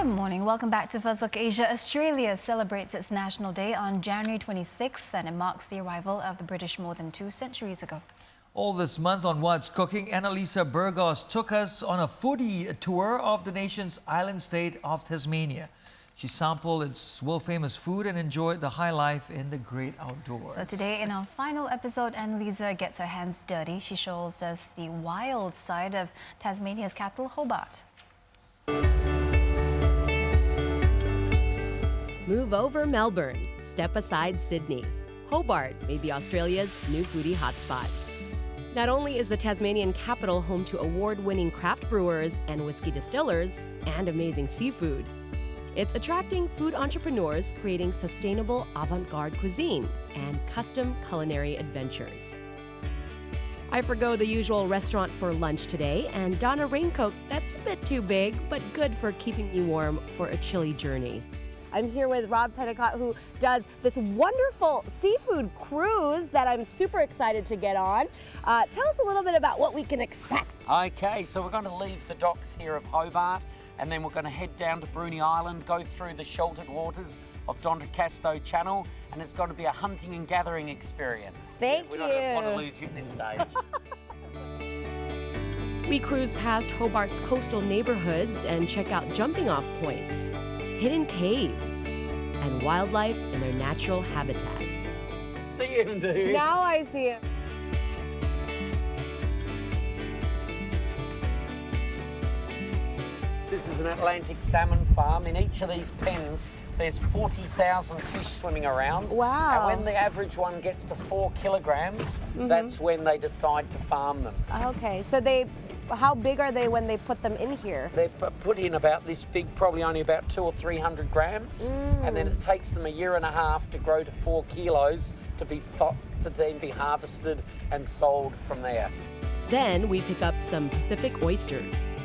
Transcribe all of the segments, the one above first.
Good morning. Welcome back to First Look Asia. Australia celebrates its National Day on January 26th, and it marks the arrival of the British more than 2 centuries ago. All this month on What's Cooking, Annalisa Burgos took us on a foodie tour of the nation's island state of Tasmania. She sampled its world-famous food and enjoyed the high life in the great outdoors. So today, in our final episode, Annalisa gets her hands dirty. She shows us the wild side of Tasmania's capital, Hobart. Move over Melbourne, step aside Sydney. Hobart may be Australia's new foodie hotspot. Not only is the Tasmanian capital home to award-winning craft brewers and whiskey distillers and amazing seafood, it's attracting food entrepreneurs creating sustainable avant-garde cuisine and custom culinary adventures. I forgo the usual restaurant for lunch today and don a raincoat that's a bit too big, but good for keeping me warm for a chilly journey. I'm here with Rob Petticott, who does this wonderful seafood cruise that I'm super excited to get on. Tell us a little bit about what we can expect. Okay, so we're going to leave the docks here of Hobart, and then we're going to head down to Bruny Island, go through the sheltered waters of Doncaster Channel, and it's going to be a hunting and gathering experience. Thank you. We don't want to lose you at this stage. We cruise past Hobart's coastal neighborhoods and check out jumping off points, hidden caves, and wildlife in their natural habitat. See him, dude. Now I see him. This is an Atlantic salmon farm. In each of these pens, there's 40,000 fish swimming around. Wow. And when the average one gets to 4 kilograms, that's when they decide to farm them. Okay, so how big are they when they put them in here? They're put in about this big, probably only about 200 or 300 grams, and then it takes them a year and a half to grow to 4 kilos to then be harvested and sold from there. Then we pick up some Pacific oysters.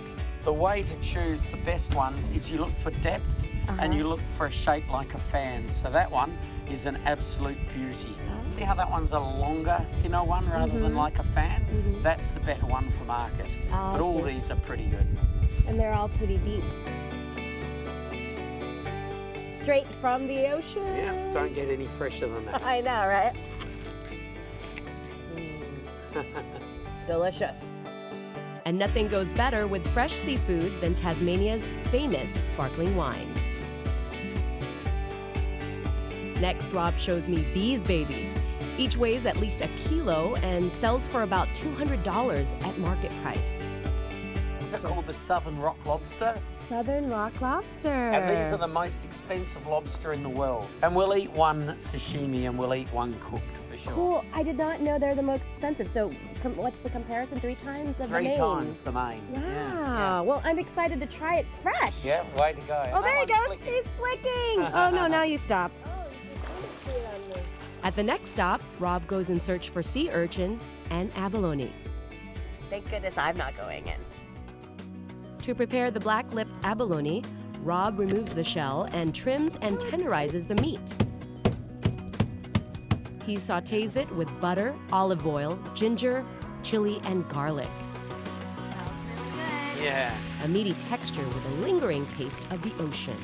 The way to choose the best ones is you look for depth and you look for a shape like a fan. So that one is an absolute beauty. See how that one's a longer, thinner one rather than like a fan? That's the better one for market. But all these are pretty good. And they're all pretty deep. Straight from the ocean. Yeah, don't get any fresher than that. I know, right? Delicious. And nothing goes better with fresh seafood than Tasmania's famous sparkling wine. Next, Rob shows me these babies. Each weighs at least a kilo and sells for about $200 at market price. These are called the Southern Rock Lobster. Southern Rock Lobster. And these are the most expensive lobster in the world. And we'll eat one sashimi and we'll eat one cooked for sure. Cool. I did not know they're the most expensive. So what's the comparison? 3 times of the main? 3 times the main. Wow. Yeah. Well, I'm excited to try it fresh. Yeah, way to go. Oh, there he goes. He's flicking. Oh, no, now you stop. At the next stop, Rob goes in search for sea urchin and abalone. Thank goodness I'm not going in. To prepare the black-lipped abalone, Rob removes the shell and trims and tenderizes the meat. He sautés it with butter, olive oil, ginger, chili, and garlic. Yeah. A meaty texture with a lingering taste of the ocean.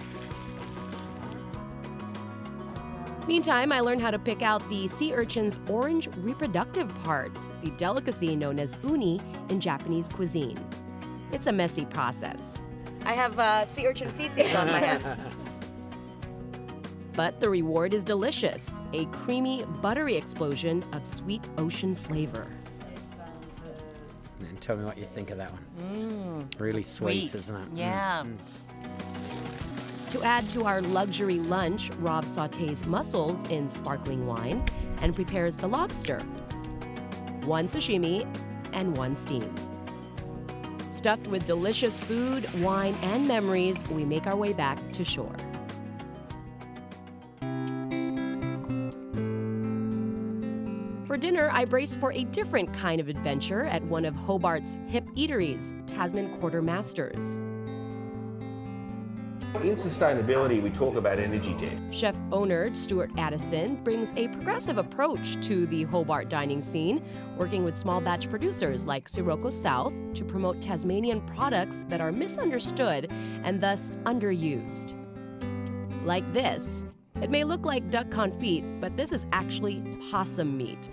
Meantime, I learned how to pick out the sea urchin's orange reproductive parts, the delicacy known as uni in Japanese cuisine. It's a messy process. I have sea urchin feces on my hand. But the reward is delicious, a creamy, buttery explosion of sweet ocean flavor. And tell me what you think of that one. Really sweet, isn't it? Yeah. To add to our luxury lunch, Rob sautés mussels in sparkling wine and prepares the lobster. 1 sashimi and 1 steamed. Stuffed with delicious food, wine, and memories, we make our way back to shore. For dinner, I brace for a different kind of adventure at one of Hobart's hip eateries, Tasman Quartermasters. In sustainability, we talk about energy debt. Chef owner Stuart Addison brings a progressive approach to the Hobart dining scene, working with small batch producers like Sirocco South to promote Tasmanian products that are misunderstood and thus underused. Like this. It may look like duck confit, but this is actually possum meat.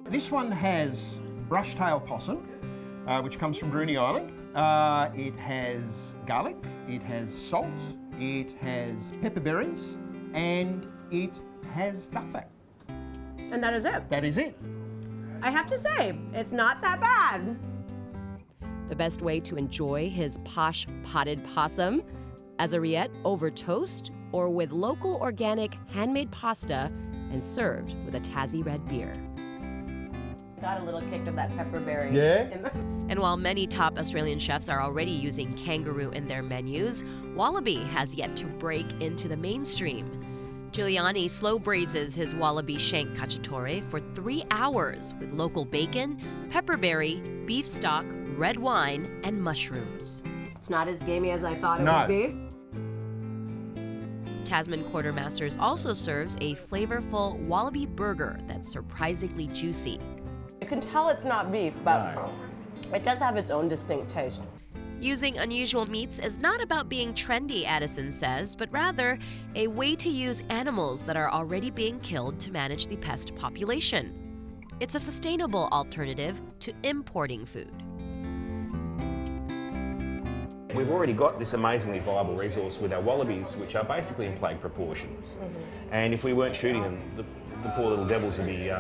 This one has brush-tailed possum, which comes from Bruny Island. It has garlic, it has salt, it has pepper berries, and it has duck fat. And that is it. That is it. I have to say, it's not that bad. The best way to enjoy his posh potted possum? As a rillette over toast or with local organic handmade pasta and served with a Tassie red beer. Got a little kick of that pepper berry. Yeah. And while many top Australian chefs are already using kangaroo in their menus, wallaby has yet to break into the mainstream. Giuliani slow braises his wallaby shank cacciatore for 3 hours with local bacon, pepperberry, beef stock, red wine, and mushrooms. It's not as gamey as I thought it No. would be. Tasman Quartermasters also serves a flavorful wallaby burger that's surprisingly juicy. You can tell it's not beef, but it does have its own distinct taste. Using unusual meats is not about being trendy, Addison says, but rather a way to use animals that are already being killed to manage the pest population. It's a sustainable alternative to importing food. We've already got this amazingly viable resource with our wallabies, which are basically in plague proportions. And if we weren't shooting them, the poor little devils would be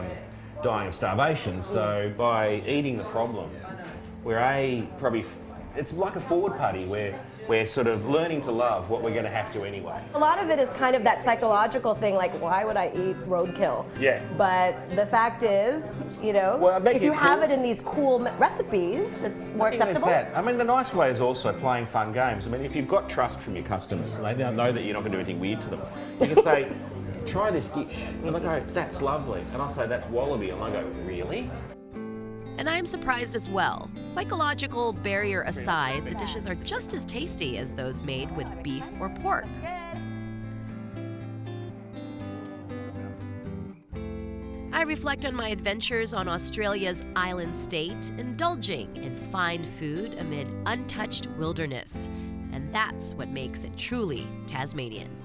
dying of starvation. So by eating the problem, it's like a forward party where we're sort of learning to love what we're going to have to anyway. A lot of it is kind of that psychological thing, like, why would I eat roadkill? Yeah. But the fact is, you know, Well, I bet if you you have could- it in these cool recipes, it's more I think there's acceptable. that. I mean, the nice way is also playing fun games. I mean, if you've got trust from your customers and they know that you're not going to do anything weird to them, you can say, try this dish. And they go, that's lovely. And I'll say, that's wallaby. And I go, really? And I'm surprised as well. Psychological barrier aside, the dishes are just as tasty as those made with beef or pork. I reflect on my adventures on Australia's island state, indulging in fine food amid untouched wilderness. And that's what makes it truly Tasmanian.